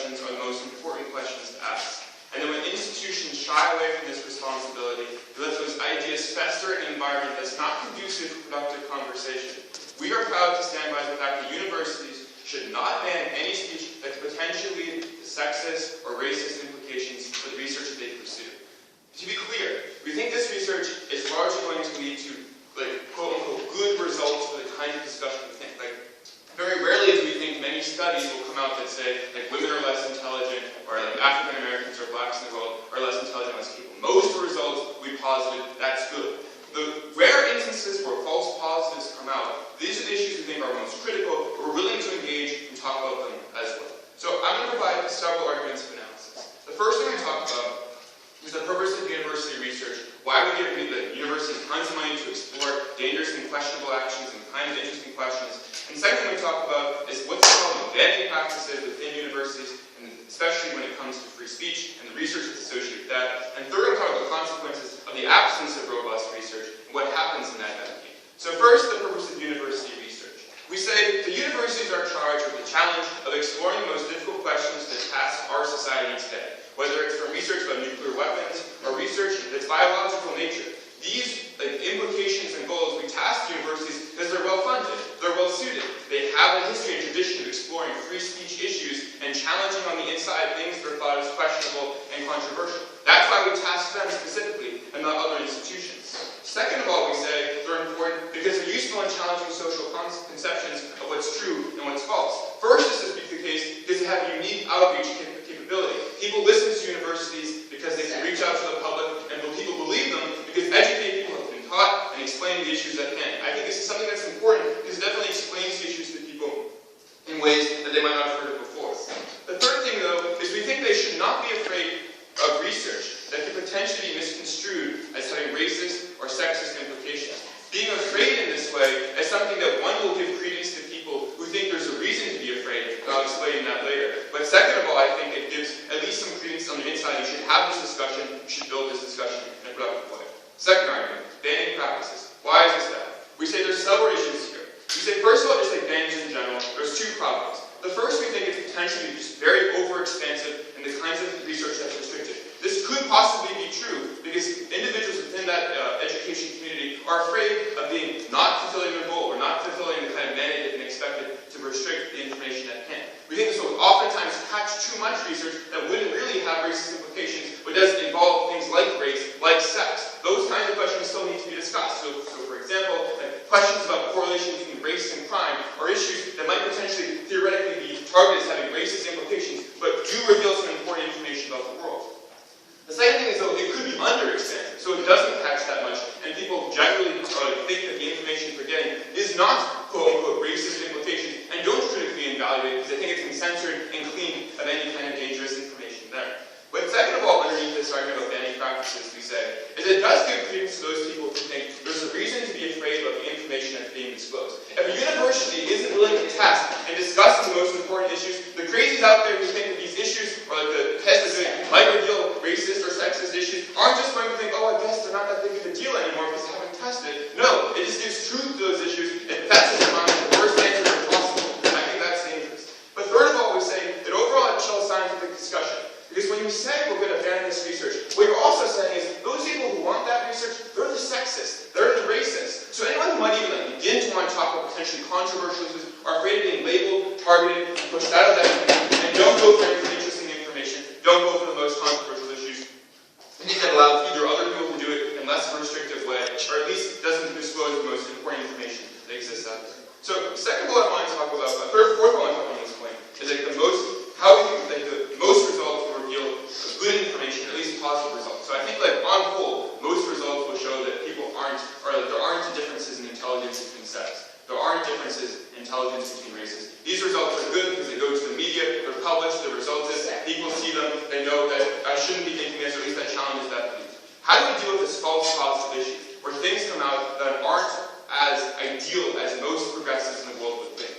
questions are the most important questions to ask. And then when institutions shy away from this responsibility, they let those ideas fester in an environment that's not conducive to productive conversation. We are proud to stand by the fact that universities should not ban any speech that could potentially lead to sexist or racist implications for the research that they pursue. To be clear, we think this research is largely going to lead to, quote-unquote, good results for the kind of discussion we think. Very rarely do we think many studies will come out that say, women are less intelligent, or African Americans or blacks in the world are less intelligent than people. Most of the results will be positive, that's good. The rare instances where false positives come out, these are the issues we think are most critical, but we're willing to engage and talk about them as well. So I'm going to provide several arguments of analysis. The first thing I'm going to talk about is the purpose of university research, why we give the universities tons of money to explore dangerous and questionable actions and kind of interesting questions. And second thing we talk about is what's the problem with banning practices within universities, and especially when it comes to free speech and the research that's associated with that. And third, we'll talk about the consequences of the absence of robust research and what happens in that academy. So first, the purpose of university research. We say the universities are charged with the challenge of exploring the most difficult questions that task our society today, whether it's from research about nuclear weapons or research that's biological nature. These implications and goals we task universities because they're well-funded, they're well-suited. They have a history and tradition of exploring free speech issues and challenging on the inside things that are thought as questionable and controversial. That's why we task them specifically and not other institutions. Second of all, we say they're important because they're useful in challenging social conceptions of what's true and what's false. First, this is the case because they have a unique outreach capability. People listen to universities because they can reach out to the public, and people believe them because educated people have been taught and explain the issues at hand. I think this is something that's important because it definitely explains the issues to people in ways that they might not have heard of before. The third thing, though, is we think they should not be afraid of research that could potentially be misconstrued as having racist or sexist implications. Being afraid in this way is something that, one, will give credence to people who think there's a reason to be afraid, and I'll explain that later. But second of all, I think it gives at least some credence on the inside. You should have this discussion, you should build this discussion in a productive way. Second argument, banning practices. Why is this bad? We say there's several issues here. We say, first of all, just like bans in general, there's two problems. The first, we think it's potentially just very overexpansive in the kinds of research that's restricted. This could possibly be true because individuals within that education community are afraid of being not fulfilling their goal or not fulfilling the kind of mandate they've been expected to restrict the information at hand. We think this will oftentimes catch too much research that wouldn't really have racist implications, but does involve things like race, like sex. Those kinds of questions still need to be discussed. So for example, questions about correlation between race and crime are issues that might potentially theoretically be targeted as having racist implications, but do reveal some important information about the world. The second thing is, though, it could be underextended, so it doesn't catch that much, and people generally think that the information they're getting is not, quote-unquote, racist implications, and don't critically evaluate it because they think it's been censored and cleaned of any kind of dangerous information there. But second of all, underneath this argument about banning practices, we say, is it does give credence to those people who think there's a reason to be afraid about the information that's being disclosed. If a university isn't willing to test and discuss the most important issues, the crazies out there who think that these issues, or the test is going to might reveal racist or sexist issues, aren't just going to think, oh, I guess they're not that big of a deal anymore because they haven't tested. No, it just gives truth to those issues. It fesses them on the worst answer possible. I think that's dangerous. But third of all, we say that overall it shows scientific discussion. Because when you say we're going to ban this research, what you're also saying is those people who want that research, they're the sexists, they're the racists. So anyone who might even begin to want to talk about potentially controversial issues are afraid of being labeled, targeted, and pushed out of that community, and don't go for any interesting information, don't go for the most controversial issues. I think that allows either other people to do it in less restrictive way, or at least doesn't disclose the most important information that exists out there. So the second bullet I want to talk about, fourth I want to talk about on this point, is how we think the most results will reveal good information, at least positive results. So I think on whole, most results will show that there aren't differences in intelligence between sex. There aren't differences in intelligence between races. These results are good because they go to the media, they're published, the results is people see them, they know that I shouldn't be thinking this, or at least that challenges that belief. How do we deal with this false positive issue, where things come out that aren't as ideal as most progressives in the world would think?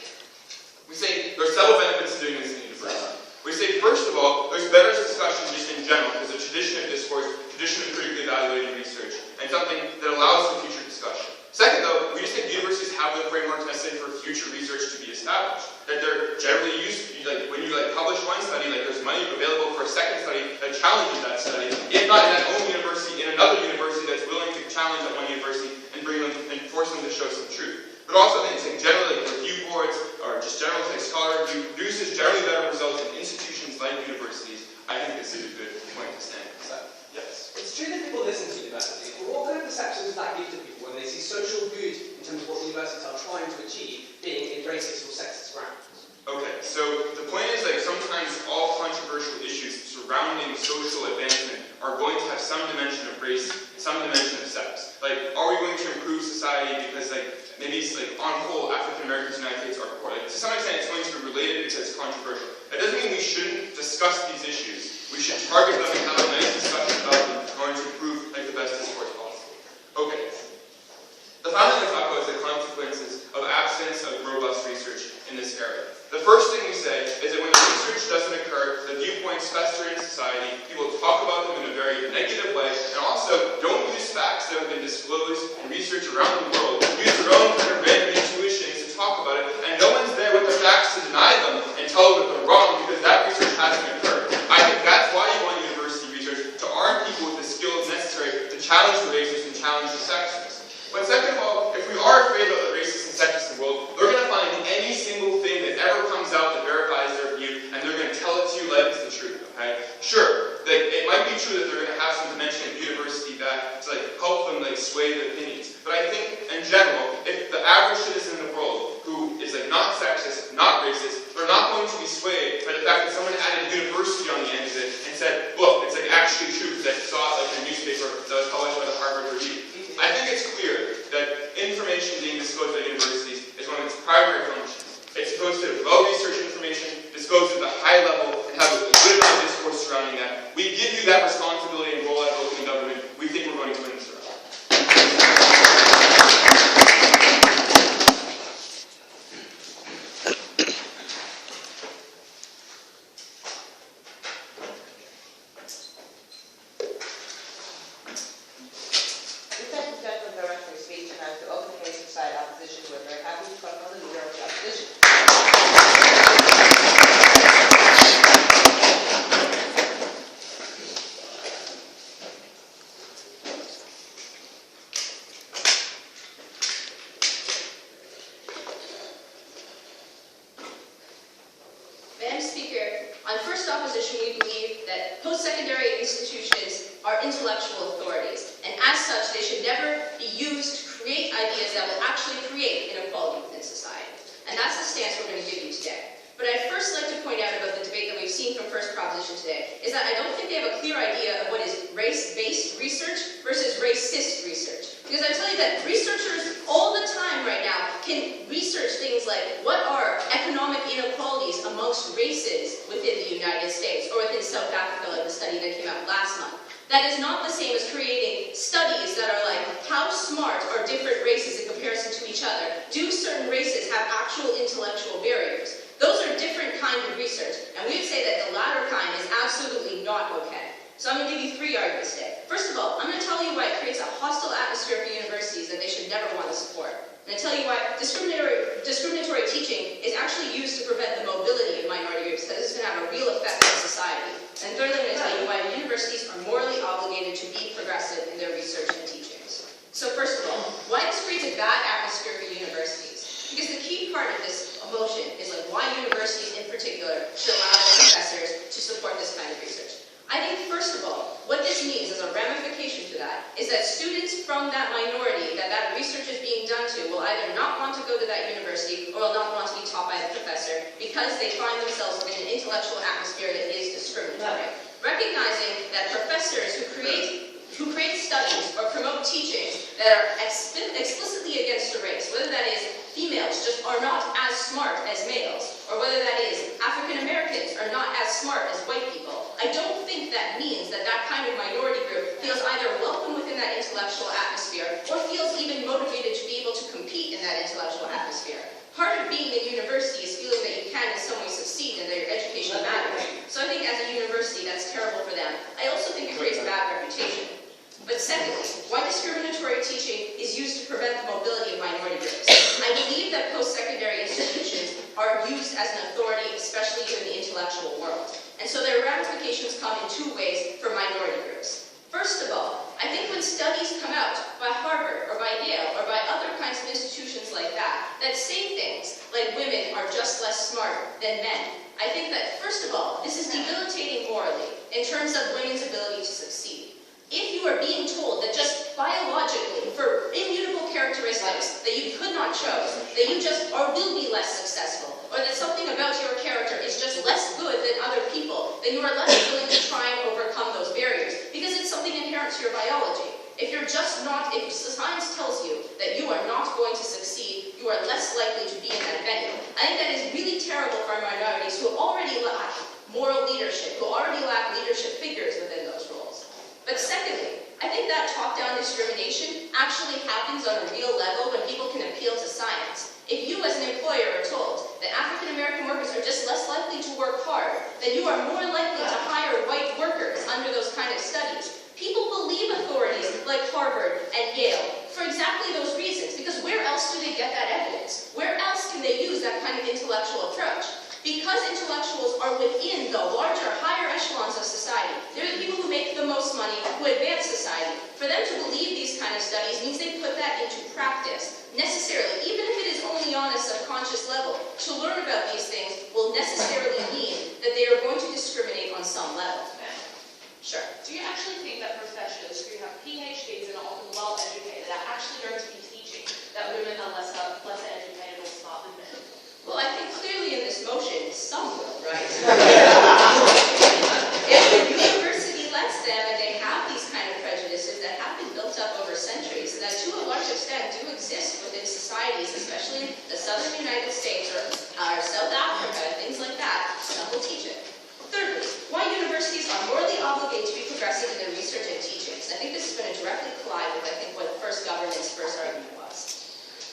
We say there are several benefits to doing this in university. We say, first of all, there's better discussion just in general, because the tradition of discourse, tradition of critically evaluating research, and something that allows for future discussion. Second, though, we just think universities have the framework necessary for future research to be established, that they're generally used to when you publish one study, there's money available for a second study that challenges that study. If not in that own university, in another university that's willing to challenge that one university and bring them and force them to show some truth. But also, I think generally review boards or just general scholar review produces generally better results in institutions like universities. I think this is a good point to stand beside. Yes. It's true that people listen to universities, but what kind of perceptions does that give to people when they see social good in terms of what universities are trying to achieve being in racist or sexist grounds? Okay, so the point is sometimes all controversial issues surrounding social advancement are going to have some dimension of race, some dimension of sex. Are we going to improve society because maybe it's on whole African Americans in the United States are poor? To some extent it's going to be related because it's controversial. That doesn't mean we shouldn't discuss these issues. We should target them and have a nice discussion about them in order to improve the best discourse possible. Okay. The final thing I talk about is the consequences of absence of robust research in this area. The first thing we say is that when the research doesn't occur, the viewpoints fester in society, people talk about them in a very negative way, and also don't use facts that have been disclosed in research around the world. Use their own kind of random intuitions to talk about it, and no one's there with the facts to deny them and tell them that they're wrong because that research hasn't occurred. I think that's why you want university research, to arm people with the skills necessary to challenge the racist and challenge the sexist. But second of all, if we are afraid of the racist and sexist in the world, they're going to find any single thing that ever comes out that verifies their view, and they're going to tell it to you like it's the truth, okay? Sure, it might be true that they're going to have some dimension of university back to help them sway their opinions. But I think, in general, if the average citizen in the world who is not sexist, not racist, they're not going to be swayed by the fact that someone added university on the end of it and said, look, it's actually true because I saw it in a newspaper that was published by the Harvard Review. I think it's clear that information being disclosed by universities is one of its primary functions. It's supposed to well-researched information, disclosed at a high level, and have a good amount of discourse surrounding that. We give you that responsibility and role as local government. We think we're going to win this round. Madam Speaker, on first opposition, we believe that post-secondary institutions are intellectual authorities, and as such, they should never be used to create ideas that will actually create inequality within society. And that's the stance we're going to give you today. But I'd first like to point out about the debate that we've seen from first proposition today, is that I don't think they have a clear idea of what is race-based research versus racist research. Because I tell you that researchers all the time right now can research things like what are economic inequalities amongst races within the United States or within South Africa, like the study that came out last month. That is not the same as creating studies that are like, how smart are different races in comparison to each other? Do certain races have actual intellectual barriers? Those are different kinds of research, and we would say that the latter kind is absolutely not okay. So I'm going to give you 3 arguments today. First of all, I'm going to tell you why it creates a hostile atmosphere for universities that they should never want to support. I'm going to tell you why discriminatory teaching is actually used to prevent the mobility of minority groups, because it's going to have a real effect on society. And thirdly, I'm going to tell you why universities are morally obligated to be progressive in their research and teachings. So first of all, why this creates a bad atmosphere for universities? Because the key part of this motion is why universities in particular should allow their professors to support this kind of research. I think first of all, what this means as a ramification to that is that students from that minority that research is being done to will either not want to go to that university or will not want to be taught by the professor because they find themselves in an intellectual atmosphere that is discriminatory. Recognizing that professors who create studies or promote teachings that are explicitly against a race, whether that is females just are not as smart as males, or whether that is African Americans are not as smart as white people, I don't think that means that that kind of minority group feels either welcome within that intellectual atmosphere or feels even motivated to be able to compete in that intellectual atmosphere. Part of being a university is feeling that you can in some way succeed and that your education matters. So I think as a university, that's terrible for them. I also think it creates a bad reputation. But secondly, why discriminatory teaching is used to prevent the mobility of minority groups. I believe that post-secondary institutions are used as an authority, especially in so their ramifications come in two ways for minority groups. First of all, I think when studies come out by Harvard or by Yale or by other kinds of institutions like that, that say things like women are just less smart than men, I think that, first of all, this is debilitating morally in terms of women's ability to succeed. If you are being told that just biologically, for immutable characteristics that you could not choose, that you just or will be less successful, or that something about your character is just less good than other people, then you are less willing to try and overcome those barriers, because it's something inherent to your biology. If you're just not, if science tells you that you are not going to succeed, you are less likely to be in that venue. I think that is really terrible for minorities who already lack moral leadership, who already lack leadership figures within those roles. But secondly, I think that top-down discrimination actually happens on a real level when people can appeal to science. If you as an employer are told that African American workers are just less likely to work hard, then you are more likely to hire white workers under those kind of studies. People believe authorities like Harvard and Yale for exactly those reasons, because where else do they get that evidence? Where else can they use that kind of intellectual approach? Because intellectuals are within the larger, higher echelons of society. They're the people who make the most money, who advance society. For them to believe these kind of studies means they put that into practice, necessarily, even if it is only on a subconscious level. To learn about these things will necessarily mean that they are going to discriminate on some level. Sure. Do you actually think that professionals who have PhDs and are often well-educated are actually going to be teaching that women are less educated or smart than men? Well, I think clearly in this motion, some will, right? If the university lets them, and they have these kind of prejudices that have been built up over centuries, and that to a large extent do exist within societies, especially in the southern United States or South Africa, things like that, some will teach it. Thirdly, why universities are morally obligated to be progressive in their research and teachings. I think this is going to directly collide with, I think, what first government's first argument was.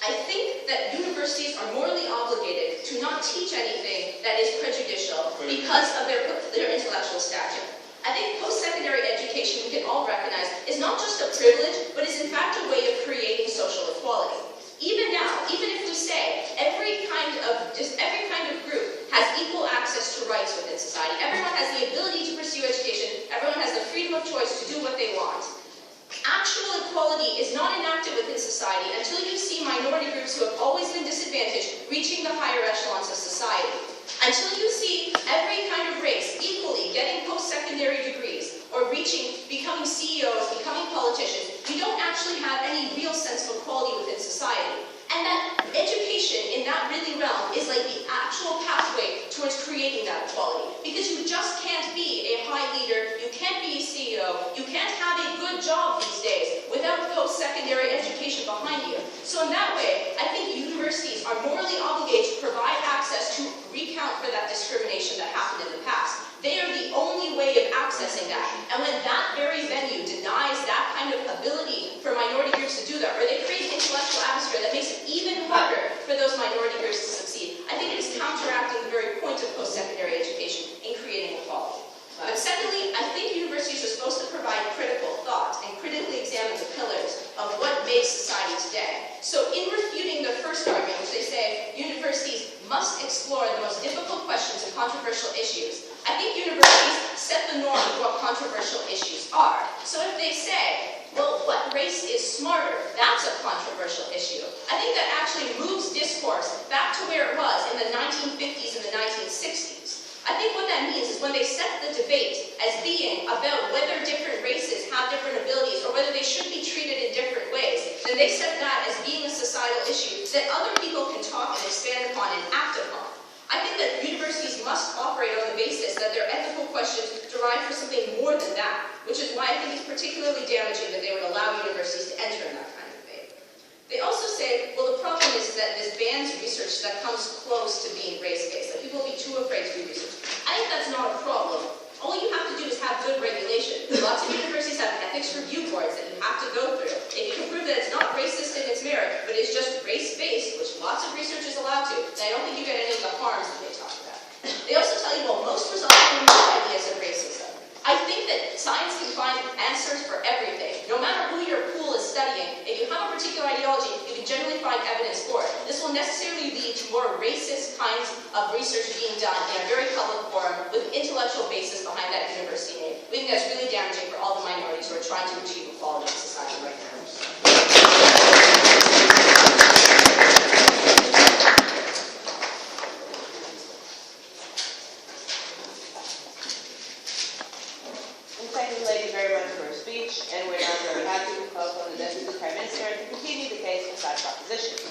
I think that universities are morally obligated to not teach anything that is prejudicial because of their intellectual stature. I think post-secondary education, we can all recognize, is not just a privilege, but is in fact a way of creating social equality. Even now, even if we say every kind of group has equal access to rights within society, everyone has the ability to pursue education, everyone has the freedom of choice to do what they want, actual equality is not enacted within society until you see minority groups who have always been disadvantaged reaching the higher echelons of society. Until you see every kind of race equally getting post-secondary degrees or becoming CEOs, becoming politicians, you don't actually have any real sense of equality within society. And that education in that really realm is like the actual pathway towards creating that equality. Because you just can't be a high leader, you can't be a CEO, you can't have a good job these days without post-secondary education behind you. So in that way, I think universities are morally obligated to provide access to recount for that discrimination that happened in the past. They are the only way of accessing that. And when that very venue denies that kind of ability for minority groups to do that, or they create an intellectual atmosphere that makes it even harder for those minority groups to succeed, I think it is counteracting the very point of post-secondary education in creating equality. But secondly, I think universities are supposed to provide critical thought and critically examine the pillars of what makes society today. So in refuting the first argument, which they say universities must explore the most difficult questions and controversial issues, I think universities set the norm for what controversial issues are. So if they say, well, what race is smarter? That's a controversial issue. I think that actually moves discourse back to where it was in the 1950s and the 1960s. I think what that means is when they set the debate as being about whether different races have different abilities or whether they should be treated in different ways, then they set that as being a societal issue that other people can talk and expand upon and act upon. I think that universities must operate on the basis that their ethical questions derive from something more than that, which is why I think it's particularly damaging that they would allow universities to enter in that kind of debate. They also say, well, the problem is that this bans research that comes close to being race-based, that people will be too afraid to do research. I think that's not a problem. All you have to do is have good regulation. Lots of universities have ethics review boards that you have to go through. If you can prove that it's not racist in its merit, but it's just race-based, which lots of research is allowed to, then I don't think you get any of the harms that they talk about. They also tell you, well, most result from new ideas of racism. I think that science can find answers for everything. No matter who your pool is studying, if you have a particular ideology, you can generally find evidence for it. This will necessarily lead to more racist kinds of research being done in a very public forum with an intellectual basis behind that university name. We think that's really damaging for all the minorities who are trying to achieve equality in society right now. Thank you, lady, very much for her speech, and we're now very happy to call upon the Deputy Prime Minister to continue the case for such proposition.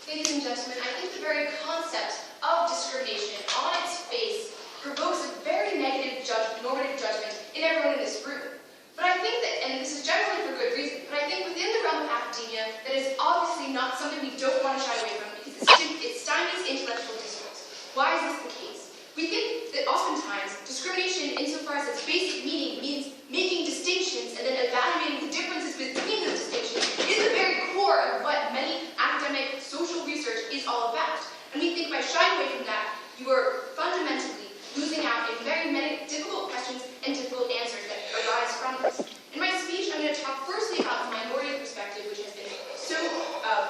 Ladies and gentlemen, I think the very concept of discrimination on its face provokes a very negative normative judgment in everyone in this room. But I think that, and this is generally for good reason, but I think within the realm of academia, that is obviously not something we don't want to shy away from because it stymies intellectual discourse. Why is this the case? We think that oftentimes discrimination, insofar as its basic meaning means making distinctions and then evaluating the differences between those distinctions, is the very core of what many academic social research is all about. And we think by shying away from that, you are fundamentally losing out in very many difficult questions and difficult answers that arise from this. In my speech, I'm going to talk firstly about the minority perspective, which has been so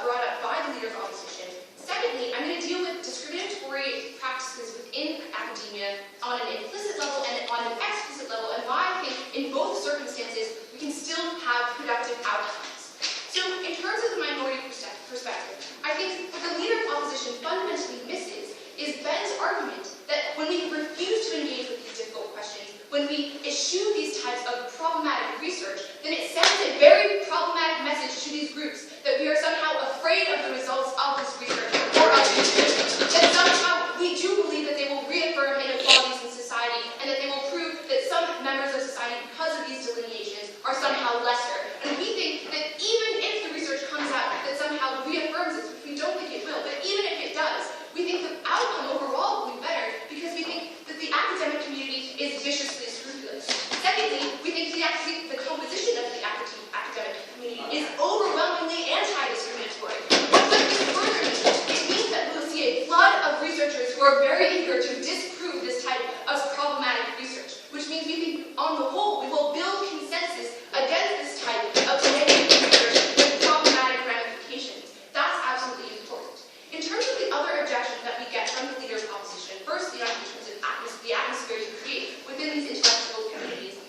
brought up by the Leader of Opposition. Secondly, I'm going to deal with discriminatory practices within academia on an implicit level and on an explicit level, and why I think in both circumstances we can still have productive outcomes. So, in terms of the minority perspective, I think what the Leader of Opposition fundamentally misses is Ben's argument that when we refuse to engage with these difficult questions, when we eschew these types of problematic research, then it sends a very problematic message to these groups that we are somehow afraid of the results of this research or of these groups. That somehow we do believe that they will reaffirm inequalities in society and that they will prove that some members of society, because of these delineations, are somehow lesser. And we think that even if the research comes out that somehow reaffirms this, which we don't think it will, but even if it does, we think the outcome overall will be better because we think that the academic community is viciously scrupulous. Secondly, we think the composition of the academic community is overwhelmingly anti-discriminatory. What this further means, it means that we will see a flood of researchers who are very eager to disprove this type of problematic research, which means we think, on the whole, we will build consensus against this type of negative research with problematic ramifications. That's absolutely important. In terms of the other objections that we get from the Leader of Opposition, firstly, in terms of the atmosphere you create within these intellectual communities,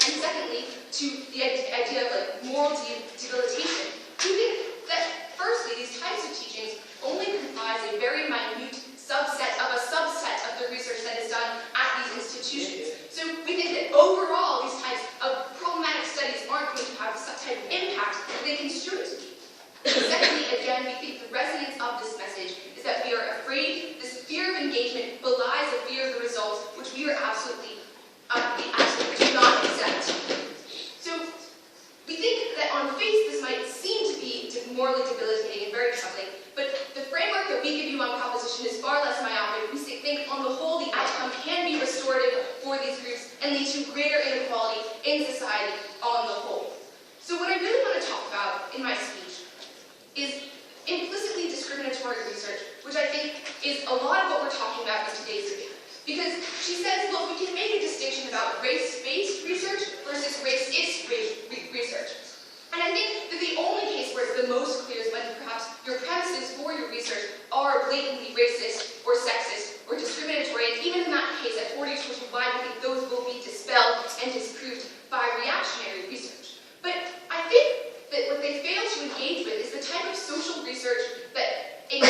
and secondly, to the idea of moral debilitation, we think that, firstly, these types of teachings only comprise a very minute subset of the research that is done at these institutions. So we think that overall, these types of problematic studies aren't going to have some type of impact that they construe it to be. Secondly, again, we think the resonance of this message is that we are afraid this fear of engagement belies the fear of the results, which we absolutely do not accept. So we think that on face this might seem to be morally debilitating and very troubling, but the framework that we give you on proposition is far less myopic. We think on the whole the outcome can be restorative for these groups and lead to greater inequality in society on the whole. So what I really want to talk about in my speech is implicitly discriminatory research, which I think is a lot of what we're talking about in today's debate. Because she says, look, we can make a distinction about race-based research versus racist research. And I think that the only case where it's the most clear is when perhaps your premises for your research are blatantly racist or sexist or discriminatory. And even in that case, at 40-25, I think those will be dispelled and disproved by reactionary research. But I think that what they fail to engage with is the type of social research that any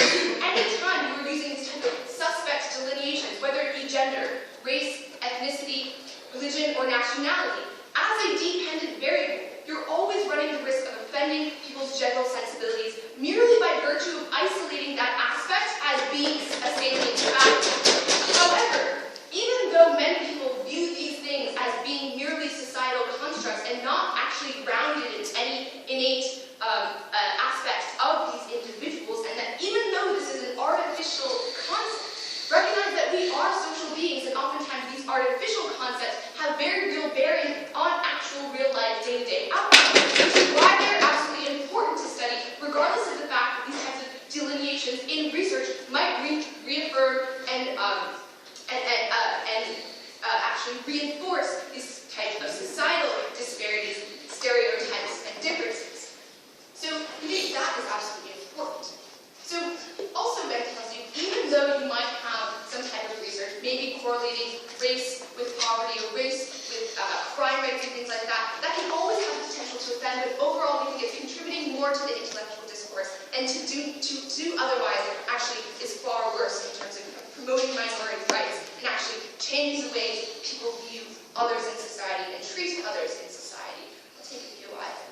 time you are using these type of suspect delineations, whether it be gender, race, ethnicity, religion, or nationality, as a dependent variable, you're always running the risk of offending people's general sensibilities merely by virtue of isolating that aspect as being a salient factor. However, even though many people view these things as being merely societal constructs and not actually grounded in any innate aspects of these individuals, and that even though this is an artificial concept, recognize that we are social beings, and oftentimes these artificial concepts have very real bearing on actual real-life day-to-day outcomes, which is why they're correlating race with poverty or race with crime rates and things like that, that can always have the potential to offend, but overall we think it's contributing more to the intellectual discourse, and to do otherwise actually is far worse in terms of promoting minority rights and actually changing the way people view others in society and treat others in society. I'll take a few eyes.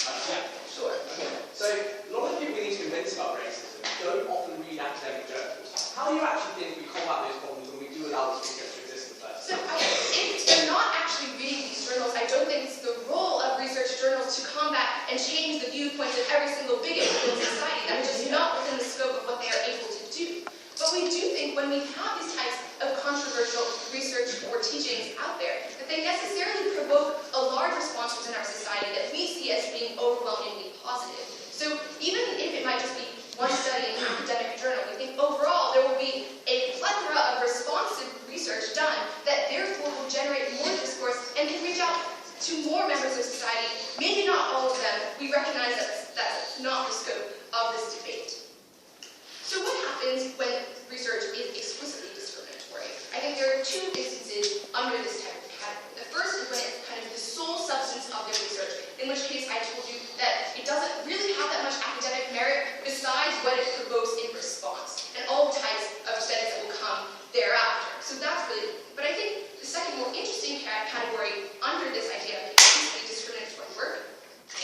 Yeah, sure. Okay. So, a lot of the people we need to convince about racism don't often read academic journals. How do you actually think we combat those problems when we do allow this research to exist in the first So, if they're not actually reading these journals, I don't think it's the role of research journals to combat and change the viewpoints of every single bigot in society. That's just not within the scope of what they are able to do. But we do think when we have these types of controversial research or teachings out there, that they necessarily provoke a large response within our society that we see as being overwhelmingly positive. So even if it might just be one study in an academic journal, we think overall there will be a plethora of responsive research done that therefore will generate more discourse and can reach out to more members of society. Maybe not all of them. We recognize that that's not the scope of this debate. So what happens when research is explicitly discriminatory? I think there are two instances under this type of category. The first is when it's kind of the sole substance of their research, in which case I told you that it doesn't really have that much academic merit besides what it provokes in response, and all the types of studies that will come thereafter. So that's really, but I think the second more interesting category under this idea of explicitly discriminatory work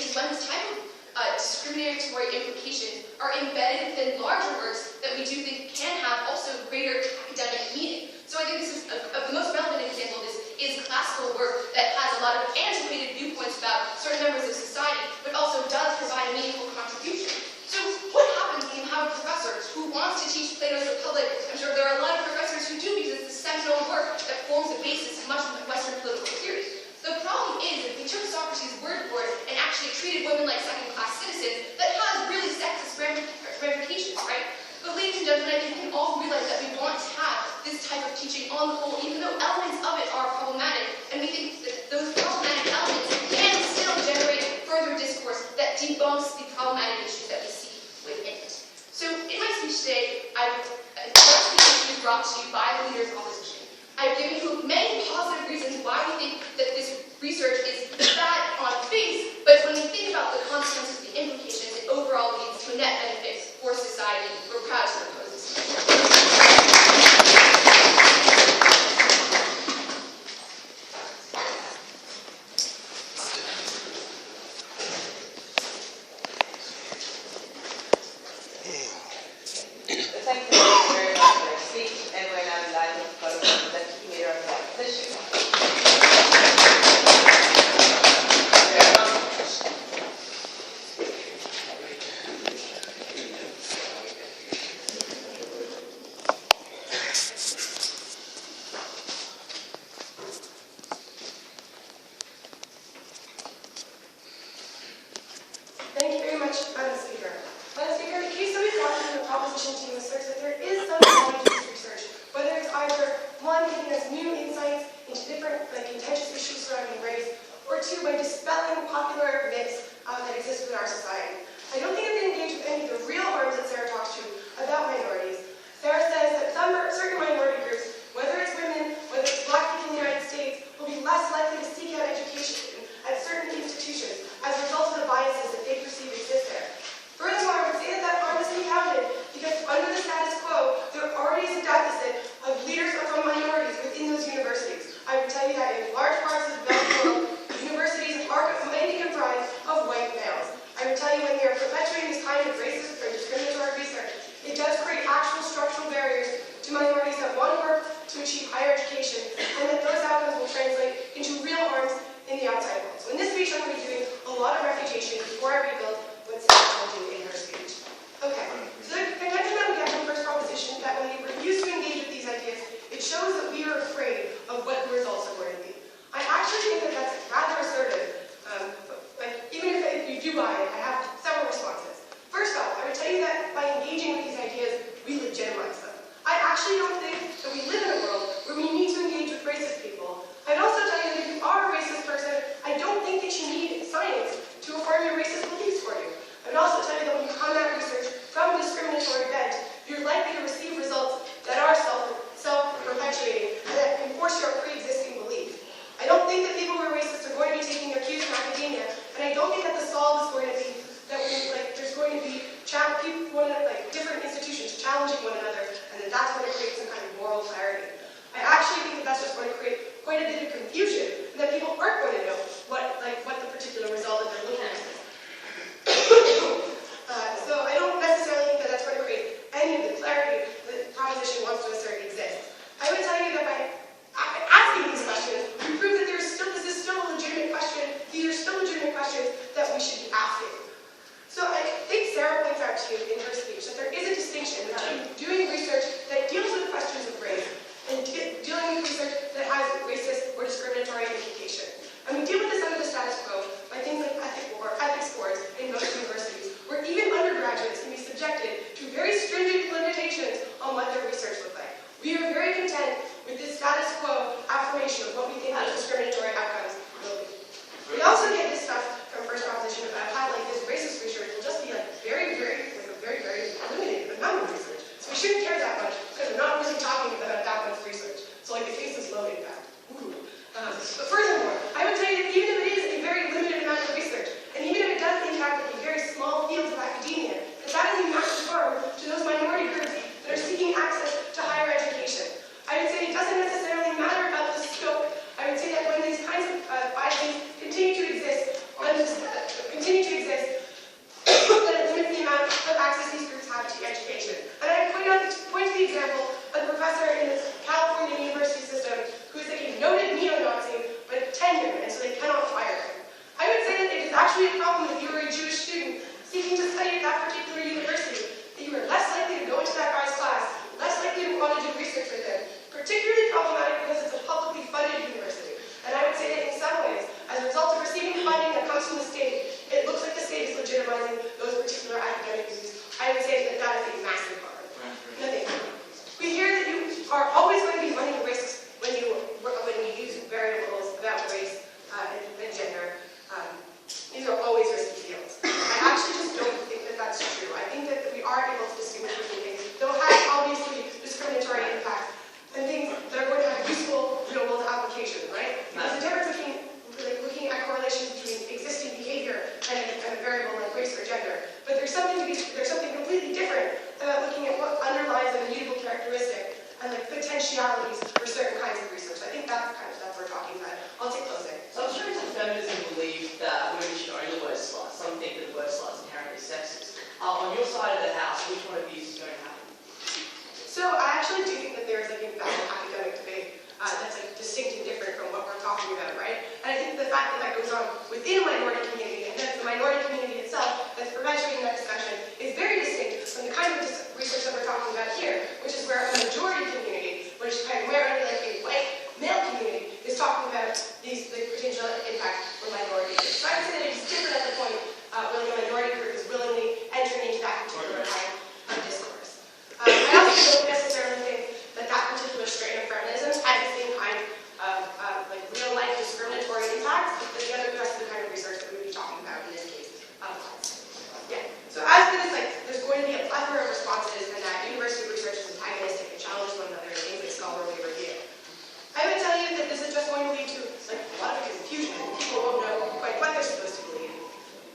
is when this type of discriminatory implications are embedded within larger works that we do think can have also greater academic meaning. So I think this is the most relevant example of this is classical work that has a lot of antiquated viewpoints about certain members of society, but also does provide a meaningful contribution. So what happens when you have a professor who wants to teach Plato's Republic? I'm sure there are a lot of professors who do because it's the seminal work that forms the basis of much of Western political theory. The problem is that if we took Socrates' word for it and actually treated women like second-class citizens, that has really sexist ramifications, right? But ladies and gentlemen, I think we can all realize that we want to have this type of teaching on the whole, even though elements of it are problematic, and we think that those problematic elements can still generate further discourse that debunks the problematic issues that we see within it. So in my speech today, I've addressed the issues brought to you by the leaders of opposition. I've given you many positive reasons why we think that this research is bad on face, but when we think about the consequences, the implications, it overall leads to a net benefit for society. We're proud to oppose this. Thank you very much for your speech, and we're now delighted to call upon the Deputy Leader of the Opposition. Thank you very much, Madam Speaker. Madam Speaker, the case that we brought to the proposition team asserts that there is some value to this research, whether it's either one, giving us new insights into different contentious issues surrounding race, or two, by dispelling popular myths that exist within our society. I don't think that they engage with any of the real harms that Sarah talks to about minorities. Sarah says that certain minority groups, whether it's women, whether it's Black people in the United States, will be less likely to seek out education at certain institutions as a result of the biases that they perceive exist there. Furthermore, I would say that harm is compounded because under the status quo, there already is a deficit of leaders from minorities within those universities. I would tell you that in large parts of the developed world, universities are mainly comprised of white males. I would tell you when they are perpetuating this kind of racist or discriminatory research, it does create actual structural barriers to minorities that want to work to achieve higher education, and that those outcomes will translate into real harms in the outside world. So in this speech, I'm going to be doing a lot of refutation before I rebuild what Sarah told you in her speech. Okay, so the contention that we get from the first proposition that when we refuse to engage with these ideas, it shows that we are afraid of what the results are going to be. I actually think that that's rather assertive. Even if you do buy it, I have several responses. First off, I would tell you that by engaging with these ideas, we legitimize them. I actually don't think that we live in a world where we need to engage with racist people. I'd also tell you that if you are a racist person, I don't think that you need science to affirm your racist beliefs for you. I would also tell you that when you combat research from a discriminatory bent, you're likely to receive results that are self-perpetuating and you that by asking these questions, we prove that this is still a legitimate question. These are still legitimate questions that we should be asking. So I think Sarah points out to you in her speech that there is a distinction between doing research that deals with questions of race and dealing with research that has racist or discriminatory implication. And we deal with this under the status quo by things like ethics boards in most universities, where even undergraduates can be subjected to very stringent limitations on what their research looks like. We are very content with this status quo affirmation of what we think those discriminatory outcomes will be. We also get this stuff from first proposition about how this racist research will just be a very limited amount of research. So we shouldn't care that much because we're not really talking about that much research. So the case is loading back. But furthermore, I would tell you that even if it is a very limited amount of research, and even if it does impact the very small fields of academia, that is a massive harm to those minority groups that are seeking access to higher education. I would say it doesn't necessarily matter about the scope. I would say that when these kinds of biases continue to exist, that it limits the amount of access these groups have to education. And I point to the example of a professor in the California university system who is a noted neo-Nazi, but tenured, and so they cannot fire him. I would say that it is actually a problem if you are a Jewish student seeking to study at that particular university, that you are less likely to go into that guy's class, less likely to want to do research with him. Particularly problematic because it's a publicly funded university. And I would say that in some ways, as a result of receiving funding that comes from the state, it looks like the state is legitimizing those particular academic views. I would say that that is a massive harm. Nothing. We hear that you are always going to be running risks when you use variables about race and gender. These are always risky fields. I actually just don't think that that's true. I think that we are able to distinguish between things that will have obviously discriminatory impacts and things that are going to have useful real-world application, right? There's a difference between looking at correlations between existing behavior and a variable like race or gender. But there's something completely different about looking at what underlies an immutable characteristic and potentialities for certain kinds of research. I think that's the kind of stuff we're talking about. I'll take closing. So I'm sure that feminism believe that women should own the word slut. Some think that the word slut is inherently sexist. On your side of the house, which one of these is going to happen? So I actually do think that there's a valid academic debate that's distinct and different from what we're talking about, right? And I think the fact that that goes on within a minority community and that the minority community itself that's perpetuating that discussion is very distinct from the kind of research that we're talking about here, which is where a majority community, which is primarily a white male community, is talking about these potential impact for minority groups. So I would say that it's different at the point when the minority group is willingly entering into that particular kind of discourse. I also don't necessarily think that that particular strain of feminism has the same kind of real-life discriminatory impacts that the rest of the kind of research that we would be talking about in this case. Yeah. So as for this, there's going to be a plethora of responses, and that university research is antagonistic and challenges one another in things like scholarly review. I would tell you that this is just going to lead to a lot of confusion, and people won't know quite what they're supposed to believe.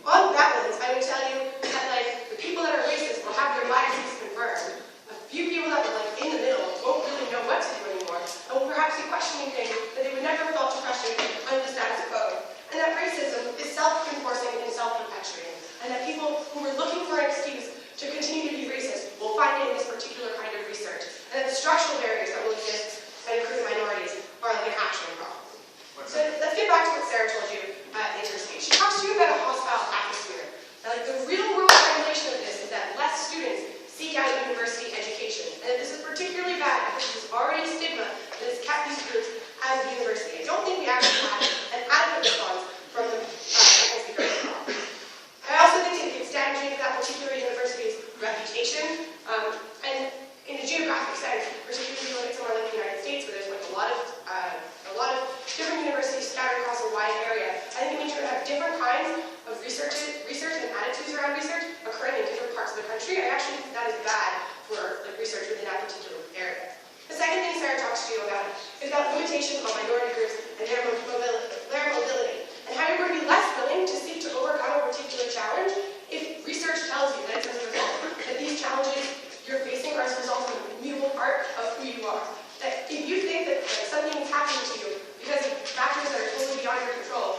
On balance, I would tell you that the people that are racist will have their biases confirmed. A few people that are in the middle won't really know what to do anymore, and will perhaps be questioning things that they would never have thought to question under the status quo. And that racism is self-enforcing and self-perpetuating. And that people who are looking for an excuse to continue to be racist will find it in this particular kind of research. And that the structural barriers that will exist that include minorities are an actual problem. So let's get back to what Sarah told you in her speech. She talks to you about a hostile atmosphere. Now, the real-world translation of this is that less students seek out university education. And that this is particularly bad because there's already a stigma that has kept these groups out of the university. I don't think we actually have an adequate response from the I also think that it's damaging to that particular university's reputation. And in a geographic sense, particularly if you look at somewhere like the United States, where there's a lot of different universities scattered across a wide area, I think it means you're going to have different kinds of research and attitudes around research occurring in different parts of the country. I actually think that is bad for research within that particular area. The second thing Sarah talks to you about is about limitations on minority groups and their mobility, and how you're going to be less willing to seek to overcome a particular challenge if research tells you that it's as a result that these challenges you're facing are as a result of an immutable part of who you are. That if you think that something is happening to you because of factors that are totally beyond your control,